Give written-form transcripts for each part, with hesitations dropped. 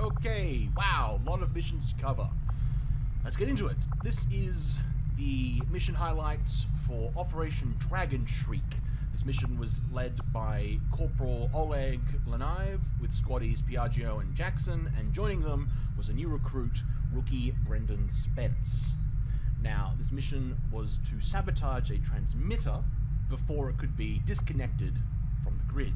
Okay, wow, a lot of missions to cover. Let's get into it. This is the mission highlights for Operation Dragon Shriek. This mission was led by Corporal Oleg Lanive with squaddies Piaggio and Jackson, and joining them was a new recruit, rookie Brendan Spence. Now, this mission was to sabotage a transmitter before it could be disconnected from the grid.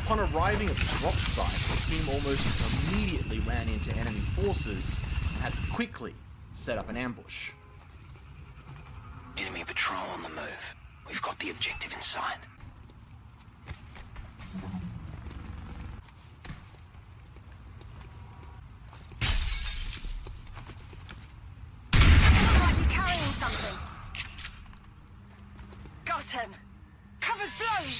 Upon arriving at the drop site, the team almost immediately ran into enemy forces and had to quickly set up an ambush. Enemy patrol on the move. We've got the objective in sight. Looks like you're carrying something. Got him. Cover's blown.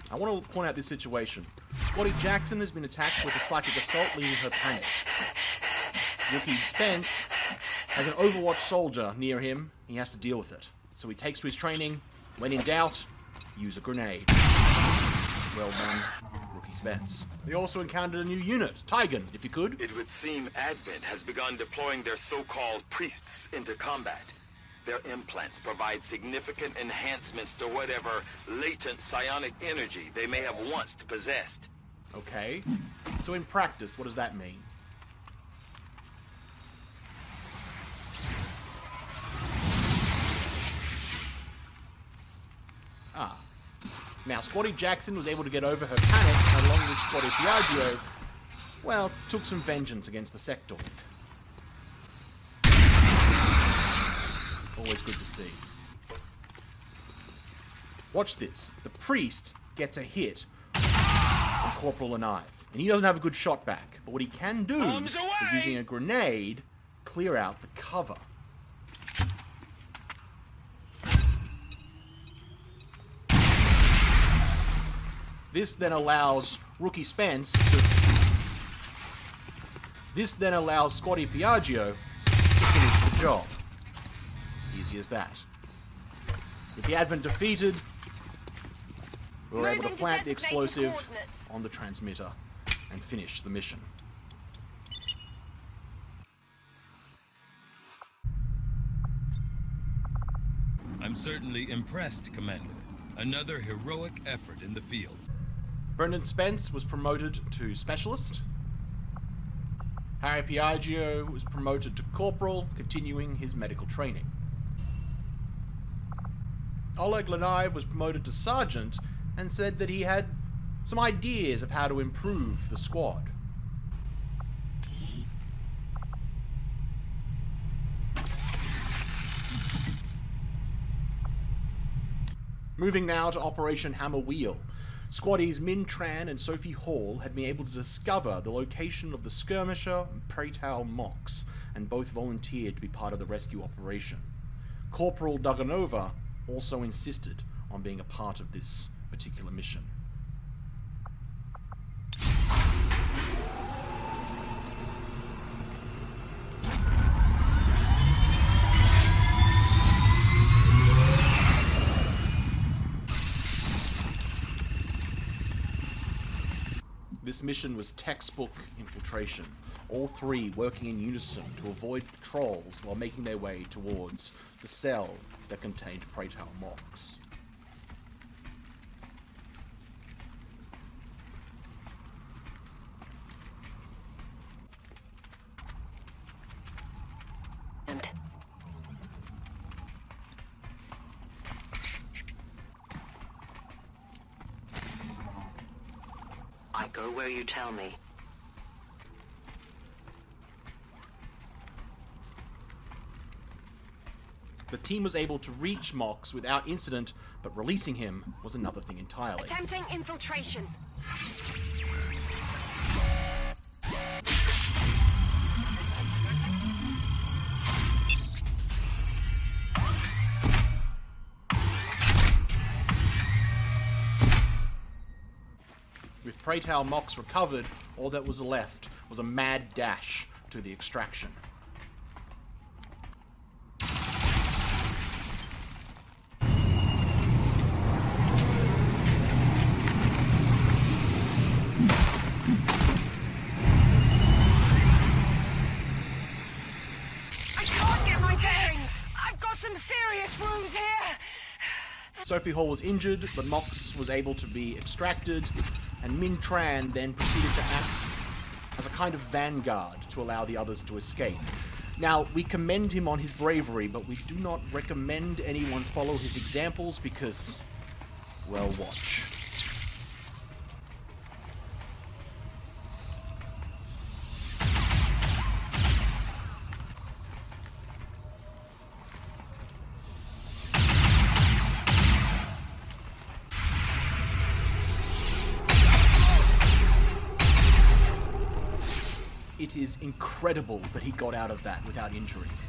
I want to point out this situation. Squaddy Jackson has been attacked with a psychic assault, leaving her panicked. Rookie Spence has an Overwatch soldier near him. He has to deal with it. So he takes to his training. When in doubt, use a grenade. Well done, Rookie Spence. They also encountered a new unit, Tigan, if you could. It would seem Advent has begun deploying their so-called priests into combat. Their implants provide significant enhancements to whatever latent psionic energy they may have once possessed. Okay. So in practice, what does that mean? Now, Squaddy Jackson was able to get over her panic, and along with Squaddy Piaggio, well, took some vengeance against the Sectoid. Always good to see. Watch this. The priest gets a hit on Corporal Lanive, and he doesn't have a good shot back. But what he can do is, using a grenade, clear out the cover. This then allows Rookie Spence to... This then allows Squaddy Piaggio to finish the job. Easy as that. With the Advent defeated, we were able to plant the explosive on the transmitter and finish the mission. I'm certainly impressed, Commander. Another heroic effort in the field. Brendan Spence was promoted to Specialist. Harry Piaggio was promoted to Corporal, continuing his medical training. Oleg Lanive was promoted to Sergeant and said that he had some ideas of how to improve the squad. Moving now to Operation Hammer Wheel. Squaddies Min Tran and Sophie Hall had been able to discover the location of the skirmisher and Pacl Mox, and both volunteered to be part of the rescue operation. Corporal Duganova also insisted on being a part of this particular mission. This mission was textbook infiltration, all three working in unison to avoid patrols while making their way towards the cell that contained Pacl Mox. I go where you tell me. The team was able to reach Mox without incident, but releasing him was another thing entirely. Attempting infiltration. With Pacl Mox recovered, all that was left was a mad dash to the extraction. Sophie Hall was injured, but Mox was able to be extracted, and Min Tran then proceeded to act as a kind of vanguard to allow the others to escape. Now, we commend him on his bravery, but we do not recommend anyone follow his examples because, well, watch. It is incredible that he got out of that without injuries.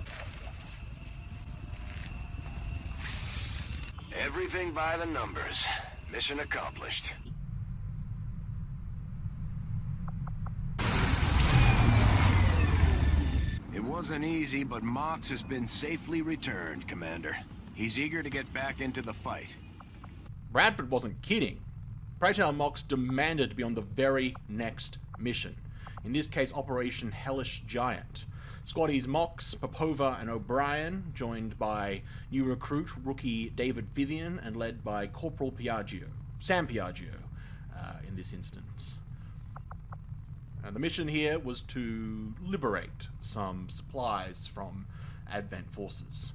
Everything by the numbers. Mission accomplished. It wasn't easy, but Mox has been safely returned, Commander. He's eager to get back into the fight. Bradford wasn't kidding. Pacl Mox demanded to be on the very next mission. In this case, Operation Hellish Giant. Squaddies Mox, Popova, and O'Brien, joined by new recruit, rookie David Vivian, and led by Corporal Piaggio, Sam Piaggio, in this instance. The mission here was to liberate some supplies from Advent forces.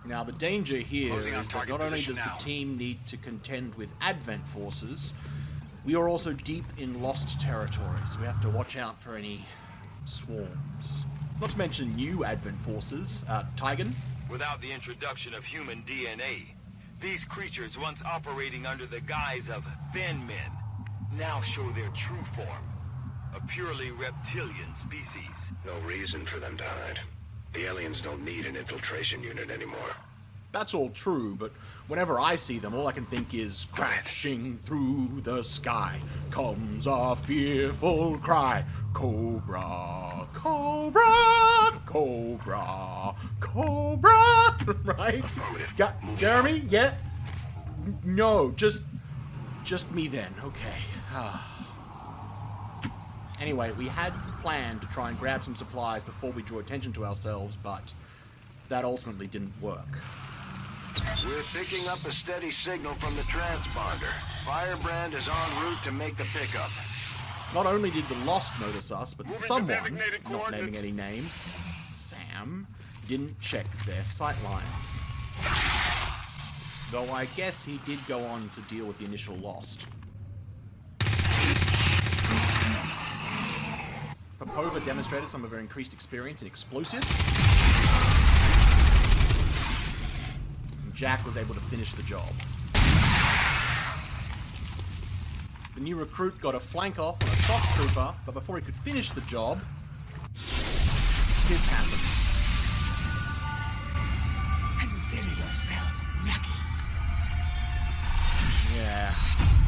Now, the danger here is that not only does the team need to contend with Advent forces, we are also deep in lost territory, so we have to watch out for any swarms. Not to mention new Advent forces. Tigan? Without the introduction of human DNA, these creatures once operating under the guise of thin men now show their true form. A purely reptilian species. No reason for them to hide. The aliens don't need an infiltration unit anymore. That's all true, but whenever I see them, all I can think is crashing through the sky comes a fearful cry. Cobra, Cobra, Cobra, Cobra. Right? Jeremy? Yeah? No, just me then. Okay. Anyway, we had planned to try and grab some supplies before we drew attention to ourselves, but that ultimately didn't work. We're picking up a steady signal from the transponder. Firebrand is en route to make the pickup. Not only did the Lost notice us, but someone, not naming any names, Sam, didn't check their sightlines. Though I guess he did go on to deal with the initial Lost. Popova demonstrated some of her increased experience in explosives. And Jack was able to finish the job. The new recruit got a flank off on a shock trooper, but before he could finish the job, this happened. Consider yourselves lucky. Yeah,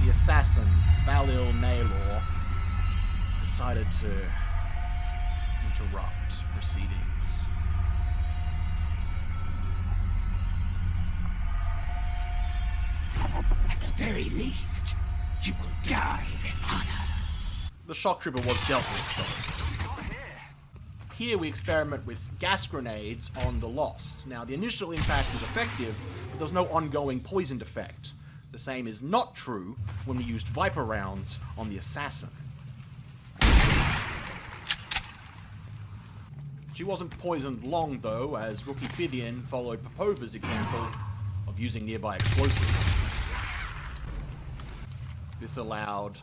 the assassin, Valil Naylor, decided to interrupt proceedings. At the very least, you will die in honor. The shock trooper was dealt with, though. Here we experiment with gas grenades on the Lost. Now, the initial impact was effective, but there was no ongoing poisoned effect. The same is not true when we used Viper rounds on the assassin. She wasn't poisoned long, though, as Rookie Fithian followed Popova's example of using nearby explosives. This allowed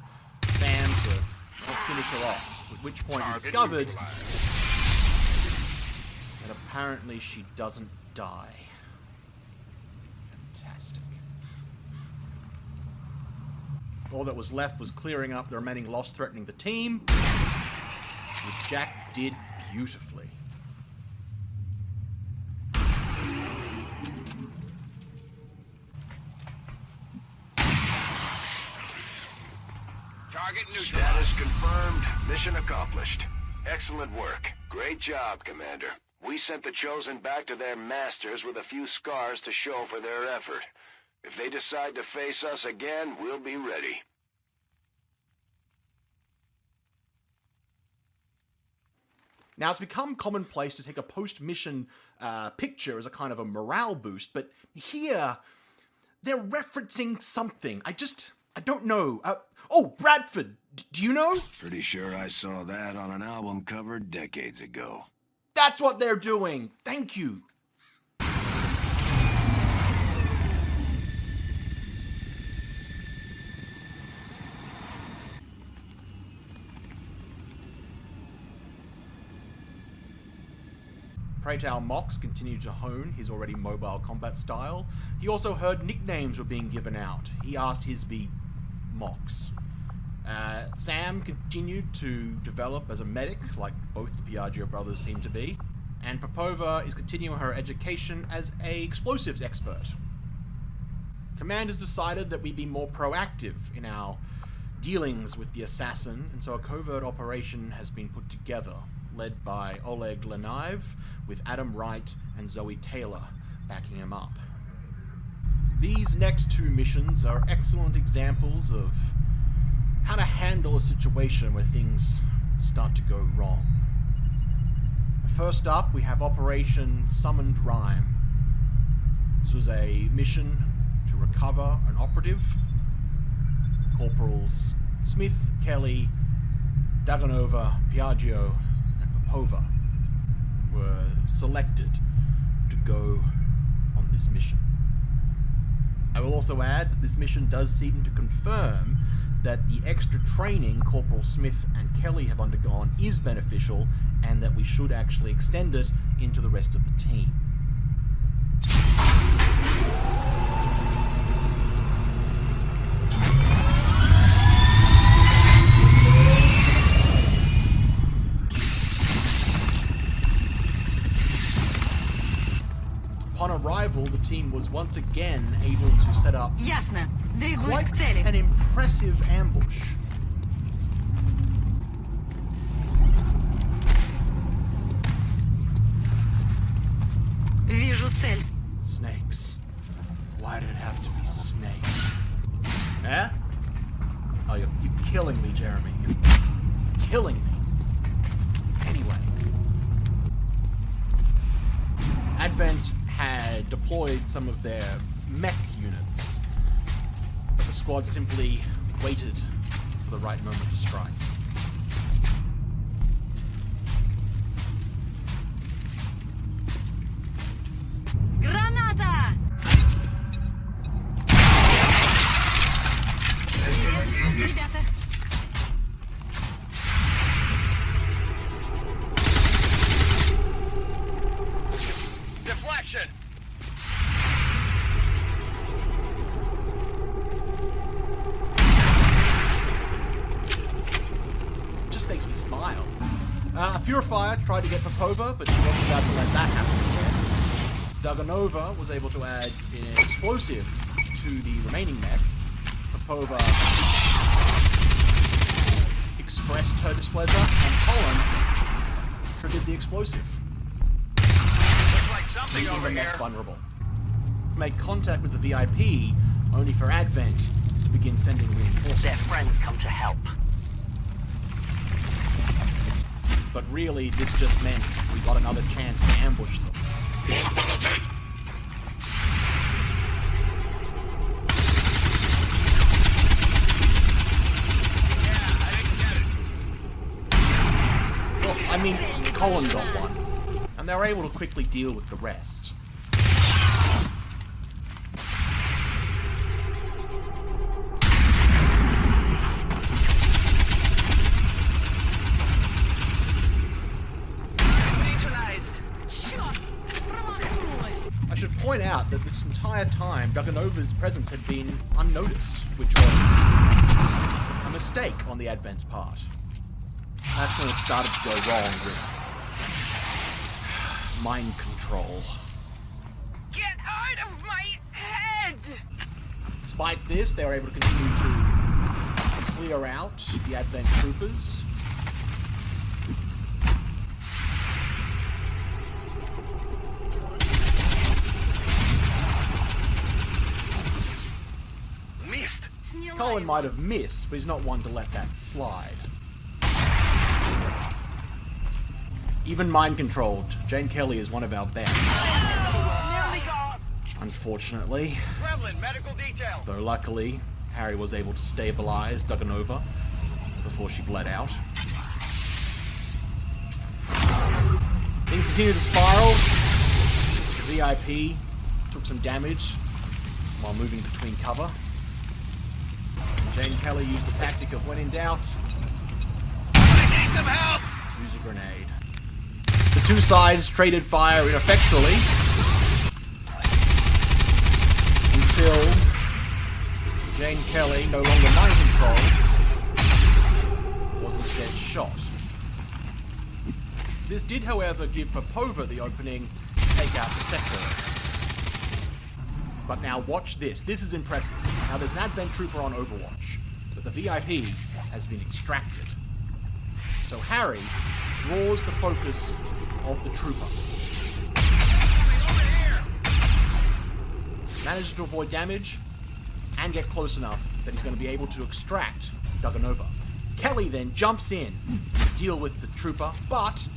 Sam to finish her off, at which point he discovered that apparently she doesn't die. Fantastic. All that was left was clearing up the remaining loss threatening the team, which Jack did beautifully. Target neutralized. Status confirmed. Mission accomplished. Excellent work. Great job, Commander. We sent the Chosen back to their masters with a few scars to show for their effort. If they decide to face us again, we'll be ready. Now, it's become commonplace to take a post-mission picture as a kind of a morale boost, but here, they're referencing something. I don't know. Oh, Bradford, do you know? Pretty sure I saw that on an album cover decades ago. That's what they're doing. Thank you. Praetal Mox continued to hone his already mobile combat style. He also heard nicknames were being given out. He asked his be Mox. Sam continued to develop as a medic, like both the Piaggio brothers seem to be, and Popova is continuing her education as an explosives expert. Command has decided that we be more proactive in our dealings with the assassin, and so a covert operation has been put together, led by Oleg Lenive, with Adam Wright and Zoe Taylor backing him up. These next two missions are excellent examples of how to handle a situation where things start to go wrong. First up, we have Operation Summoned Rhyme. This was a mission to recover an operative. Corporals Smith, Kelly, Daganova, Piaggio, and Popova were selected to go on this mission. I will also add that this mission does seem to confirm that the extra training Corporal Smith and Kelly have undergone is beneficial, and that we should actually extend it into the rest of the team. Upon arrival, the team was once again able to set up Ясно. Двигаюсь quite к цели. an impressive ambush. Вижу цель. Snakes. Why did it have to be snakes? Eh? Oh, you're killing me, Jeremy. You're killing me. Anyway. Advent had deployed some of their mech units, but the squad simply waited for the right moment to strike. Граната! Ребята, Deflection! Just makes me smile. A Purifier tried to get Popova, but she wasn't about to let that happen again. Daganova was able to add an explosive to the remaining mech. Popova expressed her displeasure, and Colin triggered the explosive, Looks like something leaving over the mech here. vulnerable. Made contact with the VIP, only for Advent to begin sending reinforcements. Their friends come to help. But really, this just meant we got another chance to ambush them. Well, I mean, Colin got one. and they were able to quickly deal with the rest. I should point out that this entire time, Duganova's presence had been unnoticed, which was a mistake on the Advent's part. That's when it started to go wrong with mind control. Get out of my head! Despite this, they were able to continue to clear out the Advent troopers. Colin might have missed, but he's not one to let that slide. Even mind-controlled, Jane Kelly is one of our best. Unfortunately. Medical detail. Though luckily, Harry was able to stabilize Duganova before she bled out. Things continue to spiral. The VIP took some damage while moving between cover. Jane Kelly used the tactic of when in doubt, I need some help! use a grenade. The two sides traded fire ineffectually until Jane Kelly, no longer mind controlled, was instead shot. This did, however, give Popova the opening to take out the sector. But now watch this. This is impressive. Now there's an Advent Trooper on Overwatch, but the VIP has been extracted. So Harry draws the focus of the trooper. Manages to avoid damage and get close enough that he's going to be able to extract Duganova. Kelly then jumps in to deal with the trooper, but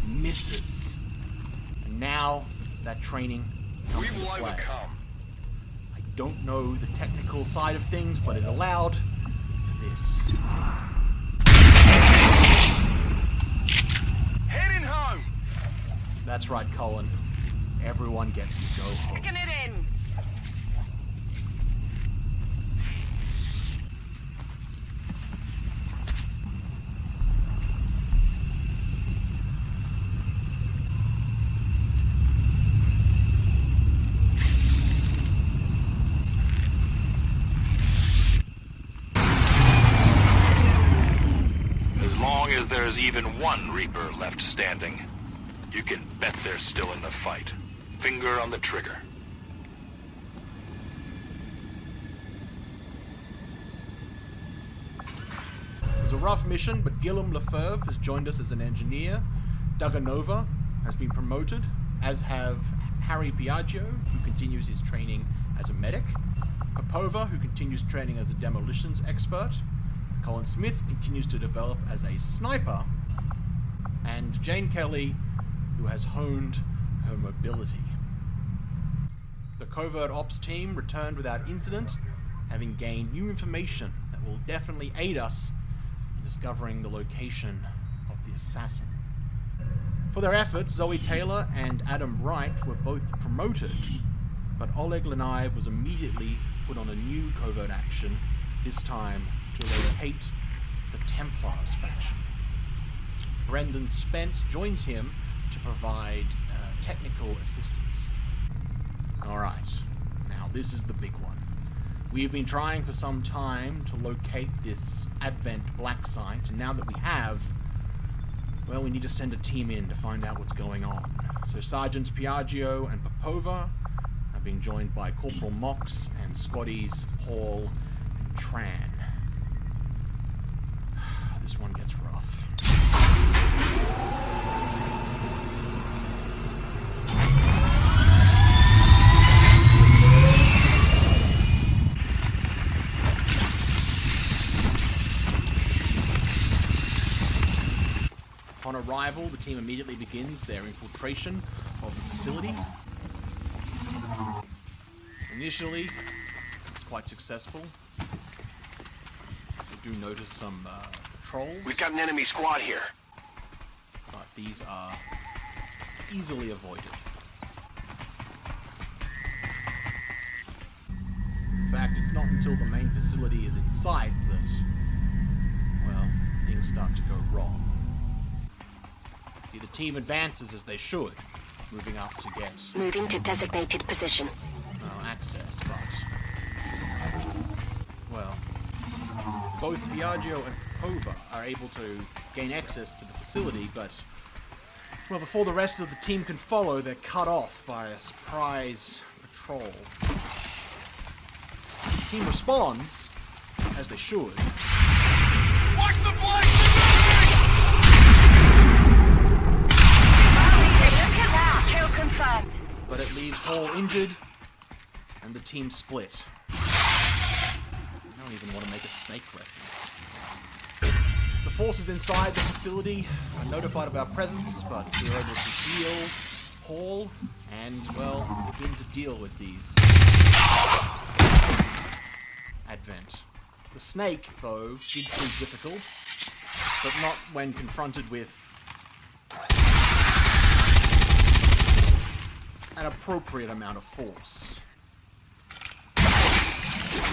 misses. And now that training comes into play. I don't know the technical side of things, but it allowed for this. Heading home. That's right, Colin. Everyone gets to go home. Kicking it in! As long as there's even one Reaper left standing, you can bet they're still in the fight. Finger on the trigger. It was a rough mission, but Guillaume Lefebvre has joined us as an engineer. Duganova has been promoted, as have Harry Piaggio, who continues his training as a medic. Popova, who continues training as a demolitions expert. Colin Smith continues to develop as a sniper. And Jane Kelly, who has honed her mobility. The covert ops team returned without incident, having gained new information that will definitely aid us in discovering the location of the assassin. For their efforts, Zoe Taylor and Adam Wright were both promoted, but Oleg Lenaev was immediately put on a new covert action, this time to locate the Templars faction. Brendan Spence joins him to provide technical assistance. Alright, now this is the big one. We've been trying for some time to locate this Advent black site, and now that we have, well, we need to send a team in to find out what's going on. So Sergeants Piaggio and Popova have been joined by Corporal Mox and Squaddies Paul and Tran. This one gets rough. Upon arrival, the team immediately begins their infiltration of the facility. Initially, it's quite successful. We do notice some patrols. We've got an enemy squad here. But these are easily avoided. In fact, it's not until the main facility is in sight that, well, things start to go wrong. See, the team advances as they should, moving up to get Moving to designated position. Access, but, well, both Biagio and Pova are able to gain access to the facility, but, well, before the rest of the team can follow, they're cut off by a surprise patrol. The team responds, as they should. Watch the flag! Kill confirmed. But it leaves Hall injured, and the team split. I don't even want to make a snake reference. The forces inside the facility are notified of our presence, but we're able to heal Hall and, well, begin to deal with these. Advent. The snake, though, did prove difficult, but not when confronted with an appropriate amount of force.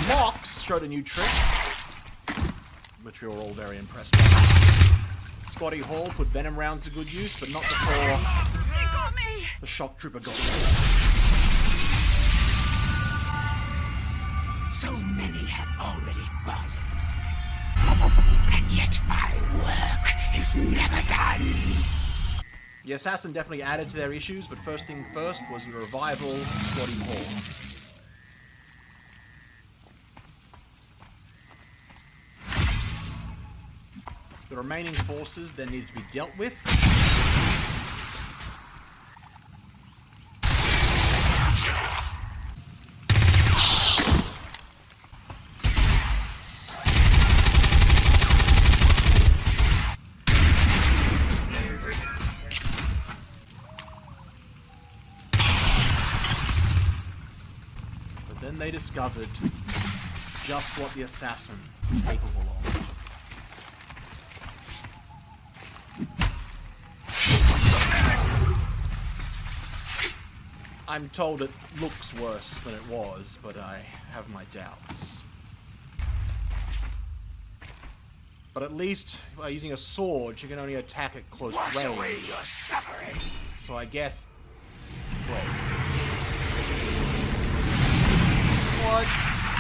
Mox showed a new trick, which we were all very impressed by. Scotty Hall put venom rounds to good use, but not before They got me! the shock trooper got So many have already fallen. And yet my work is never done. The assassin definitely added to their issues, but first thing first was the revival of Scotty Hall. The remaining forces then needed to be dealt with. But then they discovered just what the assassin was capable of. I'm told it looks worse than it was, but I have my doubts. But at least, by using a sword, you can only attack at close range. So I guess... Wait. What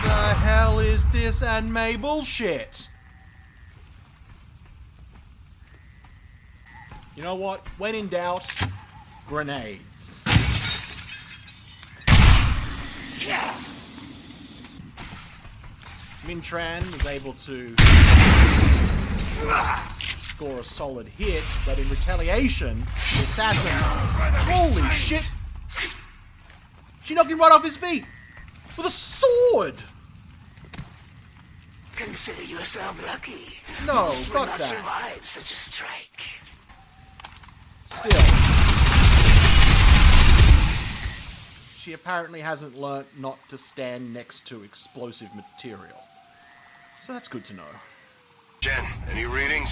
the hell is this anime bullshit? You know what? When in doubt, grenades. Mintran was able to score a solid hit, but in retaliation, the assassin... Holy shit! She knocked him right off his feet! With a sword! Consider yourself lucky. No, You fuck will not that. survive such a strike. Still. She apparently hasn't learnt not to stand next to explosive material. So that's good to know. Jen, any readings?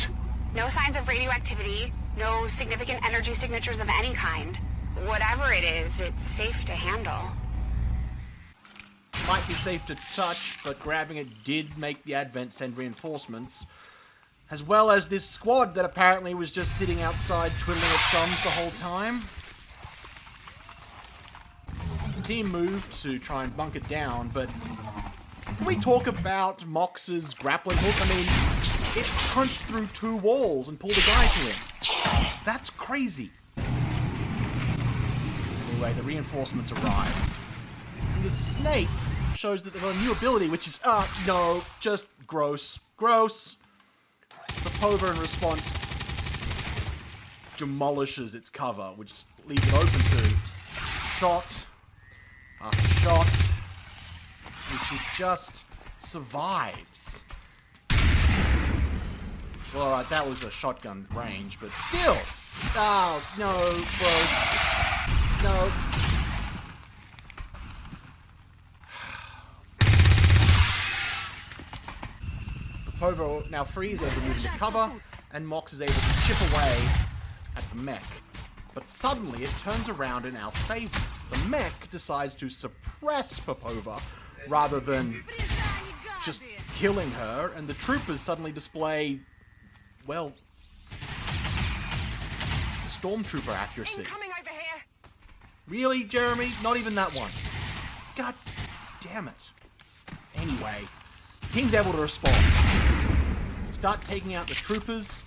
No signs of radioactivity. No significant energy signatures of any kind. Whatever it is, it's safe to handle. Might be safe to touch, but grabbing it did make the Advent send reinforcements. As well as this squad that apparently was just sitting outside twiddling its thumbs the whole time. The team moved to try and bunk it down, but can we talk about Mox's grappling hook? I mean, it punched through 2 walls and pulled a guy to him. That's crazy. Anyway, the reinforcements arrive. And the snake shows that they've got a new ability, which is, no, just gross. Gross. The Pova, in response, demolishes its cover, which leaves it open to shot after shot, which it just survives. Well, alright, that was a shotgun range, but still! Oh, no, gross. No. The Pova now free, is able to move into cover, and Mox is able to chip away at the mech. But suddenly it turns around in our favor. The mech decides to suppress Popova rather than just killing her, and the troopers suddenly display, well, stormtrooper accuracy. Incoming over here. Really, Jeremy? Not even that one. God damn it. Anyway, the team's able to respond. Start taking out the troopers.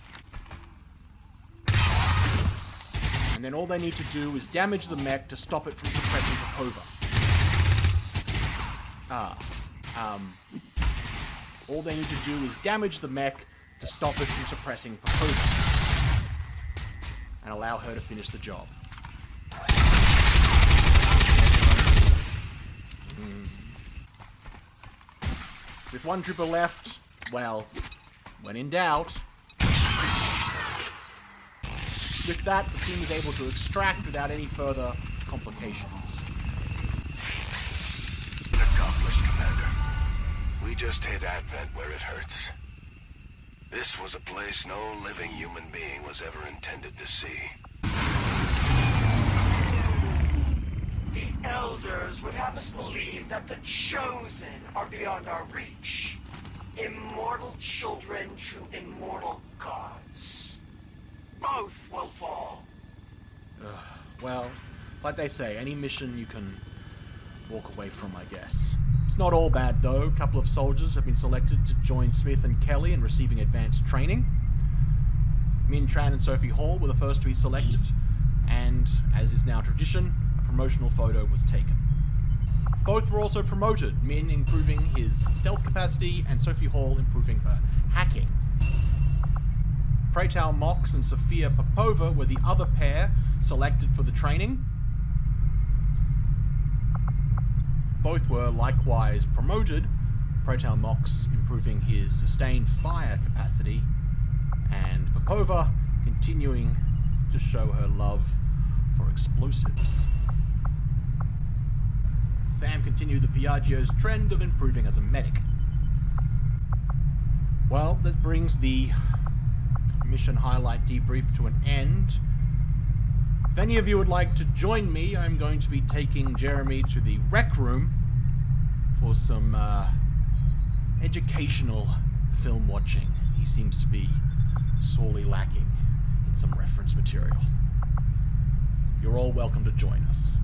And then all they need to do is damage the mech to stop it from suppressing Popova. All they need to do is damage the mech to stop it from suppressing Popova. And allow her to finish the job. With one trooper left, well, when in doubt... With that, the team is able to extract without any further complications. Accomplished, Commander. We just hit Advent where it hurts. This was a place no living human being was ever intended to see. The Elders would have us believe that the Chosen are beyond our reach. Immortal children to immortal gods. Both will fall. Well, like they say, any mission you can walk away from, I guess. It's not all bad, though. A couple of soldiers have been selected to join Smith and Kelly in receiving advanced training. Min Tran and Sophie Hall were the first to be selected, and, as is now tradition, a promotional photo was taken. Both were also promoted, Min improving his stealth capacity and Sophie Hall improving her hacking. Pacl Mox and Sofia Popova were the other pair selected for the training. Both were likewise promoted, Pacl Mox improving his sustained fire capacity, and Popova continuing to show her love for explosives. Sam continued the Piaggio's trend of improving as a medic. Well, that brings the mission highlight debrief to an end. If any of you would like to join me, I'm going to be taking Jeremy to the rec room for some educational film watching. He seems to be sorely lacking in some reference material. You're all welcome to join us.